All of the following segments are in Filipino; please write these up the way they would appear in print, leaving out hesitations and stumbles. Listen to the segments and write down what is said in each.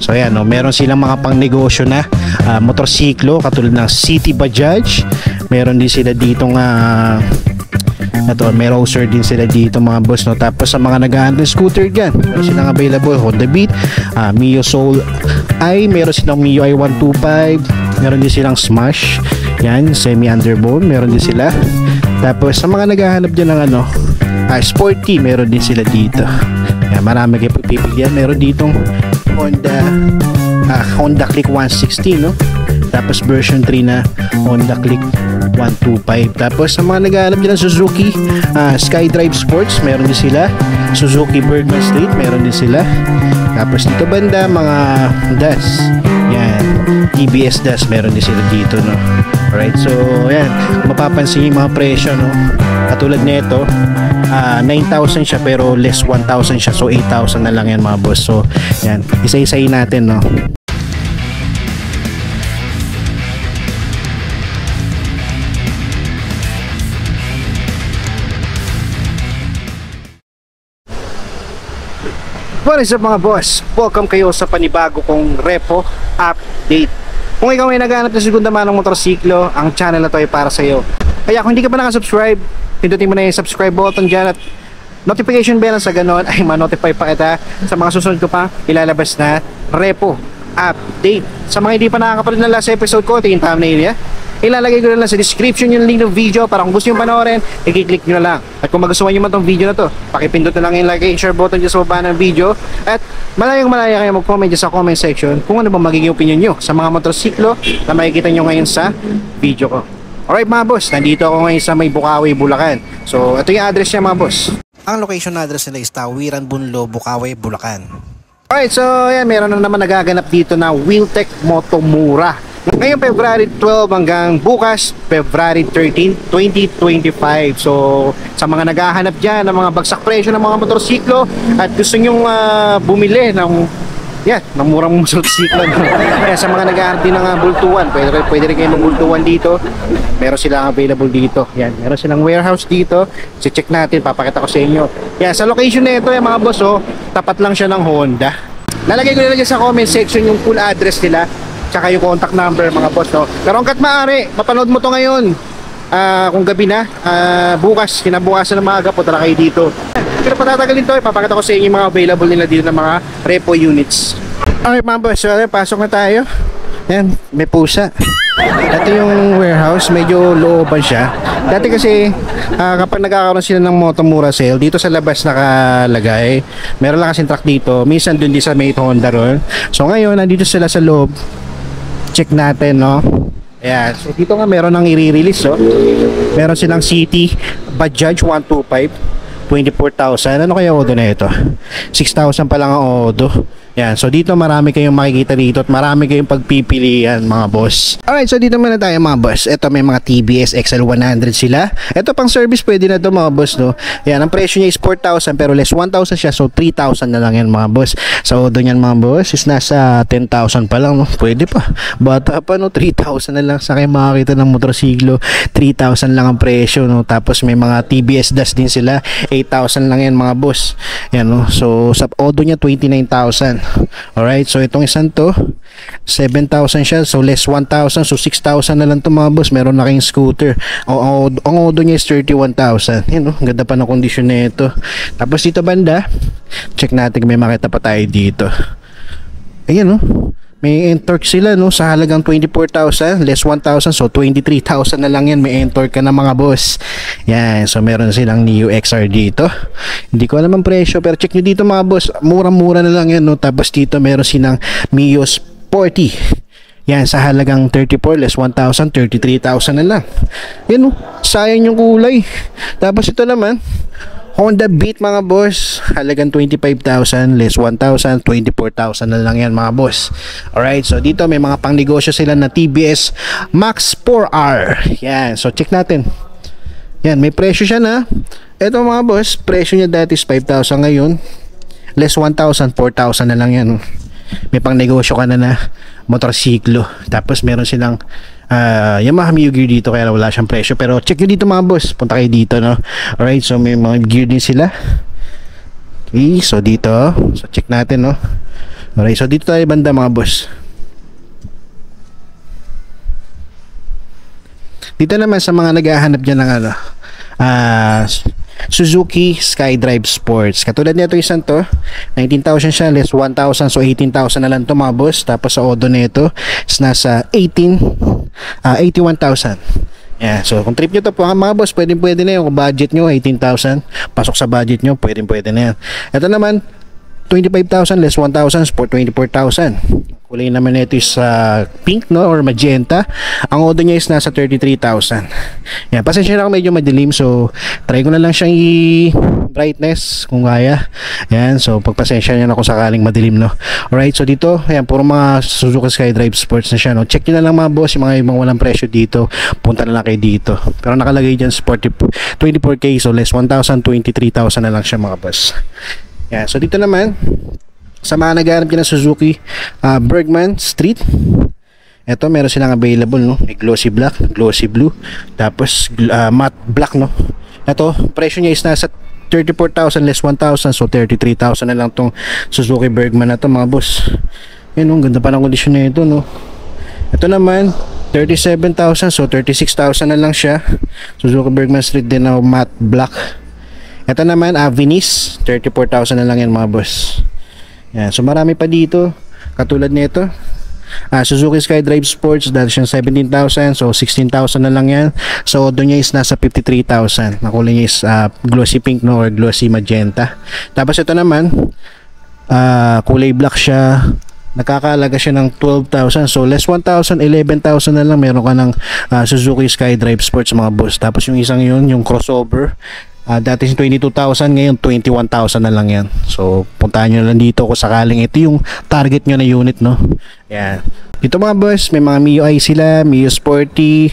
So ayan, no, meron silang mga pangnegosyo na motorsiklo katulad ng City Bajaj. Meron din sila ditong ito, may Roadster din sila dito mga boss, no. Tapos sa mga nag-handle scooter dyan, meron silang available Honda Beat, Mio Soul I, meron silang Mio i125, meron din silang Smash, yan, semi underbone, meron din sila. Tapos sa mga naghahanap dyan ng sporty, meron din sila dito. Yan, marami kayo pagpipilian. Meron ditong Honda Click 160, no? Tapos version 3 na Honda Click 125. Tapos sa mga naghahanap dyan ng Suzuki SkyDrive Sports, meron din sila. Suzuki Bergman Street, meron din sila. Tapos dito banda, mga DAS, yan, TBS DAS, meron din sila dito, no? Alright, so yan, mapapansin yung mga presyo, no? Katulad nito, 9,000 siya pero less 1,000 siya, so 8,000 na lang yan mga boss. So yan, isa-isahin natin, no? What is up mga boss? Welcome kayo sa panibago kong repo update. Kung ikaw ay naghahanap ng segunda manong motorsiklo, ang channel na to ay para sa iyo. Kaya kung hindi ka pa nakasubscribe, pindutin mo na yung subscribe button dyan at notification bell, sa ganon ay ma-notify pa kita sa mga susunod ko pa ilalabas na repo update. Sa mga hindi pa nakakapanood ng last episode ko, tingin thumbnail niya, ilalagay ko na lang sa description yung link ng video para kung gusto nyo panoorin, i-click nyo na lang. At kung magustuhan nyo man tong video na to, pakipindot na lang yung like and share button dyan sa baba ng video. At malayang malaya kayo mag-comment dyan sa comment section kung ano ba magiging opinion nyo sa mga motorsiklo na makikita nyo ngayon sa video ko. Alright mga boss, nandito ako ngayon sa may Bukawi, Bulacan. So ito yung address niya mga boss. Ang location na address nila is Tawiran, Bunlo, Bukawi, Bulacan. Alright, so yan, meron na naman nagaganap dito na Wheeltech Motomura. Ngayon February 12 hanggang bukas February 13, 2025. So sa mga naghahanap dyan ng mga bagsak presyo ng mga motorsiklo at gusto nyong bumili ng ng murang motorsiklo, sa mga naghahanap din ng bultuan, pwede rin kayo magbultuan dito. Meron silang available dito. Yan, meron silang warehouse dito. Check natin, papakita ko sa inyo. Yan, sa location na ito, mga boss, tapat lang siya ng Honda. Lalagay ko nila dyan sa comment section yung full address nila tsaka yung contact number mga boss, no? Pero hanggat maaari, mapanood mo to ngayon, kung gabi na, bukas, kinabukasan ng maaga, punta na kayo dito. Pero patatagalin to, ipapakita ko sa inyo yung mga available nila dito ng mga repo units. Okay mga boss, so pasok na tayo. Yan, may pusa. Ito yung warehouse, medyo looban siya. Dati kasi kapag nagkakaroon sila ng Motomura sale, dito sa labas nakalagay. Meron lang kasing truck dito, minsan dun din sa may Honda ron. So ngayon, nandito sila sa loob. Check natin, no? Ayan, so dito nga meron nang i-release, no? Meron silang City Bajaj 125, 24,000. Ano kaya odo na ito? 6,000 pa lang ang odo. Yan, so dito marami kayong makikita dito at marami kayong pagpipilian mga boss. Alright, so dito muna tayo mga boss. Ito may mga TBS XL100 sila. Ito pang service pwede na to mga boss, no? Yan, ang presyo niya is 4,000 pero less 1,000 siya, so 3,000 na lang yan mga boss. So odo niyan mga boss is nasa 10,000 pa lang, no? Pwede pa. Bata pa, no? 3,000 na lang sa kayo makakita ng motorsiklo. 3,000 lang ang presyo, no? Tapos may mga TBS DAS din sila. 8,000 lang yan mga boss. Yan, no? So sa odo niya 29,000. Alright, so itong isang to 7,000 siya, so less 1,000, so 6,000 na lang to mga boss. Meron na kayong scooter. Ang odo niya is 31,000. Yan, no? Ganda pa ng kondisyon na ito. Tapos dito banda, check natin kung may makita pa tayo dito. Ayan, no? May N-Torque sila, no? Sa halagang 24,000 less 1,000, so 23,000 na lang yan. May N-Torque ka na mga boss. Yan, so meron silang Neo XR dito. Hindi ko alam ang presyo pero check nyo dito mga boss, murang-mura na lang yan, no? Tapos dito meron silang Mio Sporty. Yan, sa halagang 34 less 1,000, 33,000 na lang. Yan, no? Sayang yung kulay. Tapos ito naman Honda Beat mga boss, halagang 25,000 less 1,000, 24,000 na lang yan mga boss. Alright, so dito may mga pangnegosyo sila na TBS Max 4R. Yan, so check natin. Yan, may presyo siya na. Ito mga boss, presyo niya dati is 5,000, ngayon less 1,000, 4,000 na lang yan. May pangnegosyo ka na motorsiklo. Tapos meron silang Yamaha Mio gear dito kaya wala siyang presyo, pero check nyo dito mga boss, punta kayo dito, no? Alright, so may mga gear din sila. Okay, so dito, so check natin, no? Alright, so dito tayo banda mga boss. Dito naman sa mga naghahanap dyan ng ano, Suzuki SkyDrive Sports. Katulad nito isang to, 19,000 siya, less 1,000, so 18,000 na lang to mga boss. Tapos sa odo nito is nasa 81,000. Yeah, so kung trip nyo to po mga boss, pwede na yun. Kung budget nyo 18,000, pasok sa budget nyo, pwede na yan. Ito naman 25,000 less 1,000 for 24,000. Kulay naman ito is pink, no, or magenta. Ang odo niya is nasa 33,000. Yan, pasensya na ako, medyo madilim, so try ko na lang siyang i-brightness kung kaya. Yan, so pagpasensya niyo na kung sakaling madilim, no. Alright, so dito, ayan, puro mga Suzuki SkyDrive Sports na siya, no. Check niyo na lang mga boss, yung mga ibang walang presyo dito, punta na lang kayo dito. Pero nakalagay dyan 24K, so less 1,000, 23,000 na lang siya mga boss. Yan, so dito naman sa mga naghahanap dyan ng Suzuki Bergman Street, ito meron silang available, no. May glossy black, glossy blue, tapos matte black, no. Ito, presyo niya is nasa 34,000 less 1,000, so 33,000 na lang tong Suzuki Bergman na to mga boss. Yan, no, ganda pa ng kondisyon na ito, no. Ito naman 37,000, so 36,000 na lang siya. Suzuki Bergman Street din na matte black. Ito naman Venice, 34,000 na lang yan mga boss. Yan, so marami pa dito katulad nito. Suzuki SkyDrive Sports, dahil siyang 17,000, so 16,000 na lang yan. So doon niya is nasa 53,000. Nakulay niya is glossy pink, no, or glossy magenta. Tapos ito naman kulay black siya, nakakalaga siya ng 12,000, so less 1,000, 11,000 na lang meron ka ng Suzuki SkyDrive Sports mga boss. Tapos yung isang yun, yung crossover, dati 22,000, ngayon 21,000 na lang yan. So puntahan nyo lang dito kung sakaling ito yung target nyo na unit, no. Yan. Dito mga boss, may mga MIUI sila, MIU Sporty,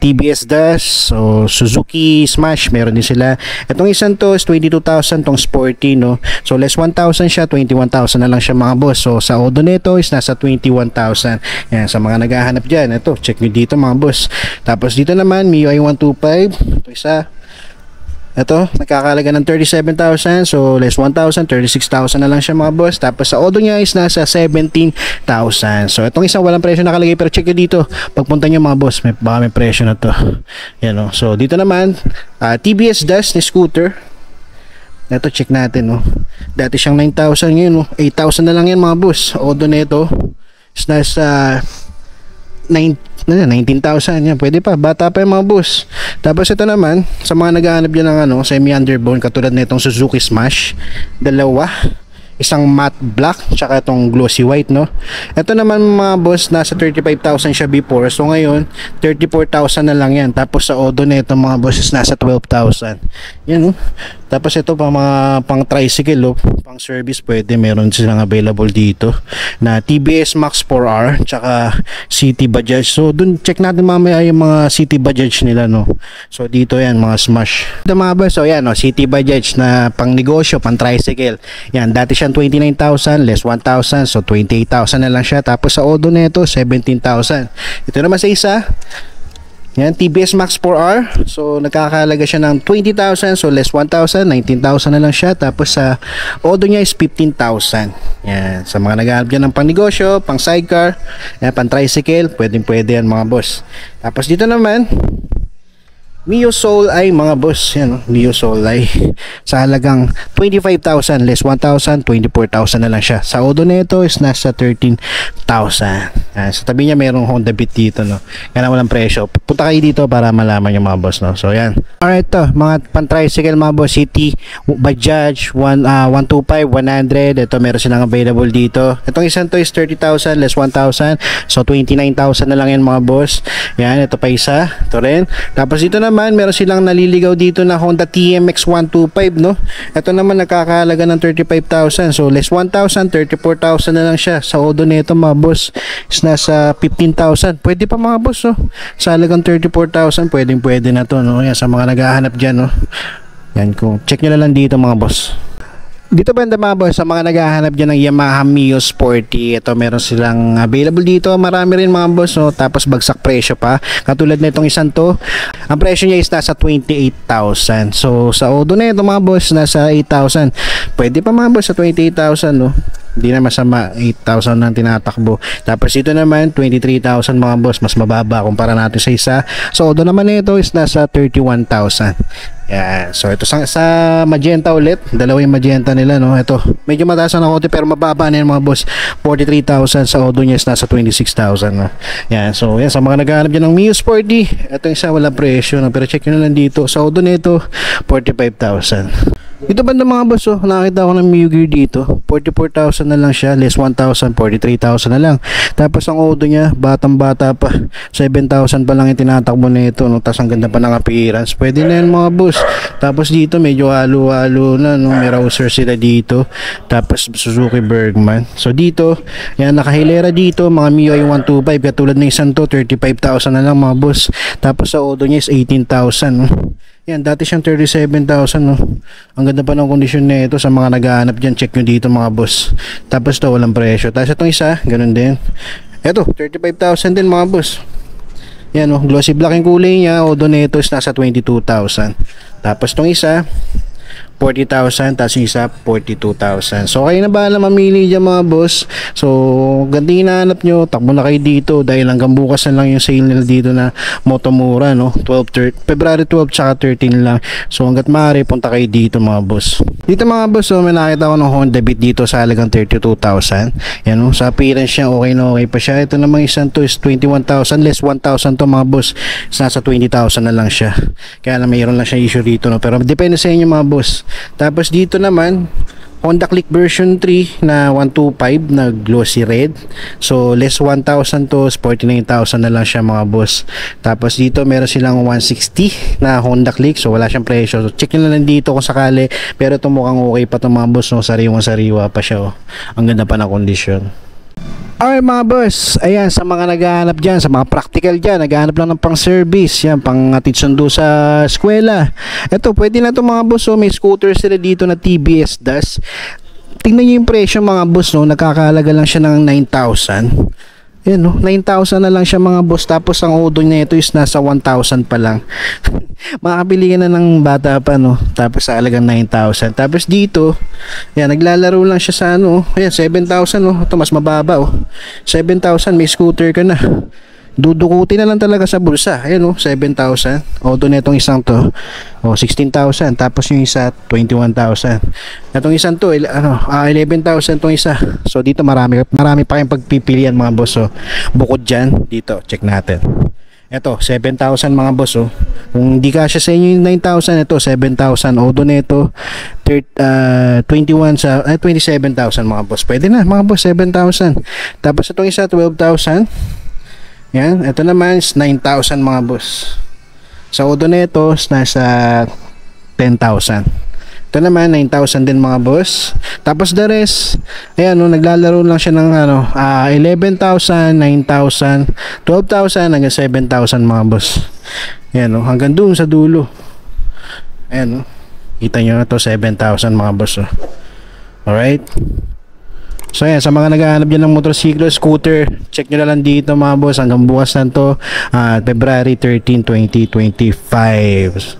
TBS Dust, so Suzuki Smash, meron din sila. Itong isang to is 22,000 tong Sporty, no. So less 1,000 siya, 21,000 na lang siya mga boss. So sa odo nito is nasa 21,000. Yan, sa mga naghahanap dyan, ito, check nyo dito mga boss. Tapos dito naman, MIUI 125, ito isa. Ito, nakakalaga ng 37,000, so less 1,000, 36,000 na lang siya mga boss. Tapos sa odo niya is nasa 17,000. So itong isang walang presyo nakalagay, pero check nyo dito pagpunta nyo mga boss, baka may presyo na to. Yan, no? So dito naman TBS Dust ni scooter. Ito, check natin, no? Dati siyang 9,000, ngayon, no? 8,000 na lang yan mga boss. Odo nito is nasa 19,000 yan, pwede pa, bata pa yung mga boss. Tapos ito naman sa mga naghahanap dyan ng ano, semi underbone, katulad nitong Suzuki Smash, dalawa, isang matte black tsaka itong glossy white, no. Ito naman mga boss, nasa 35,000 siya before, so ngayon 34,000 na lang yan. Tapos sa odo nito mga boss is nasa 12,000 yan, no. Tapos ito pang tricycle, pang service, pwede, meron silang available dito na TBS Max 4R tsaka City Bajaj. So dun check natin mamaya yung mga City Bajaj nila, no. So dito yan mga Smash. Ito mga boss, so yan, no, City Bajaj na pang negosyo, pang tricycle. Yan, dati siyang 29,000 less 1,000, so 28,000 na lang siya. Tapos sa odo nito 17,000. Ito naman sa isa, yan, TBS Max 4R, so nagkakalaga siya ng 20,000, so less 1,000, 19,000 na lang siya. Tapos sa odo niya is 15,000. Yan, sa mga naghahanap dyan ng pang negosyo, pang sidecar, yan, pang tricycle, pwede yan mga boss. Tapos dito naman Mio Soul ay mga boss, yan, Mio Soul ay sa halagang 25,000 less 1,000, 24,000 na lang siya. Sa odo nito is nasa 13,000. Sa tabi niya mayroong Honda Beat dito, no. Kaya walang presyo. Punta kayo dito para malaman yung mga boss, no. So yan. Alright, to mga pan-tricycle mga boss, City Bajaj 125, 100. Ito meron silang available dito. Itong isang to is 30,000 less 1,000, so 29,000 na lang yan mga boss. Yan, ito pa isa. Ito rin. Tapos dito naman meron silang naliligaw dito na Honda TMX 125, no. Ito naman nakakahalaga ng 35,000, so less 1,000, 34,000 na lang siya. Sa odo nito mga boss is nasa 15,000. Pwede pa mga boss, no. Sa halagang 34,000, pwede na to, no. Yan, sa mga naghahanap dyan, no. Yan, kung check nyo na lang dito mga boss. Dito banda mga boss, sa mga naghahanap dyan ng Yamaha Mio Sporty, ito meron silang available dito, marami rin mga boss, no? Tapos bagsak presyo pa, katulad na itong isang to, ang presyo niya is nasa 28,000. So sa odo na ito mga boss, nasa 8,000. Pwede pa mga boss sa 28,000, no? Hindi na masama, 8,000 na tinatakbo. Tapos ito naman 23,000 mga boss, mas mababa kumpara natin sa isa. So although naman ito is nasa 31,000. Yan. So ito sa magenta ulit, dalawa yung magenta nila, no. Ito medyo mataas na konti pero mababa na yan mga boss, 43,000. Sa Odo niya is nasa 26,000, no? Yan. So yan, sa mga naghahanap dyan ng Mio Sporty, ito yung isa walang presyo, no? Pero check nyo na lang dito sa Odo nito, 45,000. Ito ba ng mga boss, oh, nakakita ko ng Mio Gear dito, 44,000 na lang siya, less 1,000, 43,000 na lang. Tapos ang Odo niya, batang bata pa, 7,000 pa lang yung tinatakbo na ito, no? Tapos ang ganda pa ng appearance, pwede na yan mga boss. Tapos dito medyo halo-halo na, no? May Rouser sila dito, tapos Suzuki Bergman. So dito, yan, nakahilera dito, mga Mio ay 125, katulad ng isang to, 35,000 na lang mga boss. Tapos sa Odo niya is 18,000, no? Yan, dati siyang 37,000, no? Ang ganda pa ng kondisyon na ito. Sa mga naghahanap dyan, check nyo dito mga boss. Tapos to walang presyo. Tapos itong isa, ganun din. Eto, 35,000 din mga boss. Yan, oh, glossy black yung kulay niya. Odo nito is nasa 22,000. Tapos itong isa, 40,000, tapos yung isa 42,000. So kayo na bahala mamili dyan mga boss. So ganda yung hinahanap nyo, takbo na kayo dito dahil hanggang bukas na lang yung sale nila dito na Motomura, no? February 12 tsaka 13 lang. So hanggat maaari punta kayo dito mga boss. Dito mga boss, so may nakita ko ng Honda Beat dito sa halagang 32,000. Yan, no? Sa appearance niya okay na okay pa siya. Ito namang isang to is 21,000, less 1,000 to mga boss, is nasa 20,000 na lang siya. Kaya na mayroon lang siya issue dito, no? Pero depende sa inyo mga boss. Tapos dito naman Honda Click version 3 na 125 na glossy red. So less 1,000 to 49,000 na lang siya mga boss. Tapos dito meron silang 160 na Honda Click. So wala siyang presyo. So check nyo na lang dito kung sakali. Pero ito mukhang okay pa ito mga boss, no? Sariwang-sariwa pa siya, oh. Ang ganda pa ng kondisyon. Alright mga boss, ayan, sa mga naghahanap dyan, sa mga practical dyan, naghahanap lang ng pang service, yan, pang atid sundo sa eskwela. Ito, pwede na ito mga boss, oh, may scooter sila dito na TBS Das. Tingnan nyo yung presyo mga boss, no? Nakakahalaga lang siya ng 9,000. Yan, no? 9,000 na lang siya mga boss. Tapos ang Odo niya ito is nasa 1,000 pa lang. Makakabili ka na ng bata pa, no? Tapos sa halagang 9,000. Tapos dito, yan, naglalaro lang siya sa ano. Ayan, 7,000, no? Ito mas mababa, oh. 7,000, may scooter ka na. Dudukutin na lang talaga sa bulsa. Ayan, oh, 7,000. Odo na itong isang to, oh, 16,000. Tapos yung isa 21,000. Itong isang to 11,000 itong isa. So dito marami pa kayong pagpipilian mga boss, oh. Bukod dyan, dito check natin. Ito 7,000 mga boss, oh. Kung di kasya sa inyo yung 9,000, ito 7,000. Odo na ito 27,000 mga boss. Pwede na mga boss, 7,000. Tapos itong isa 12,000. Yan, ito naman is 9,000 mga boss. Sa Odo na ito nasa 10,000. Ito naman 9,000 din mga boss. Tapos the rest, ayan, no, naglalaro lang siya ng 11,000, 9,000, 12,000 hanggang 7,000 mga boss. Ayan, no, hanggang doon sa dulo. Ayan, no, kita nyo na ito, 7,000 mga boss, oh. Alright. So yan, sa mga naghahanap dyan ng motorsiklo, scooter, check nyo na lang dito mga boss. Hanggang bukas na to, February 13, 2025.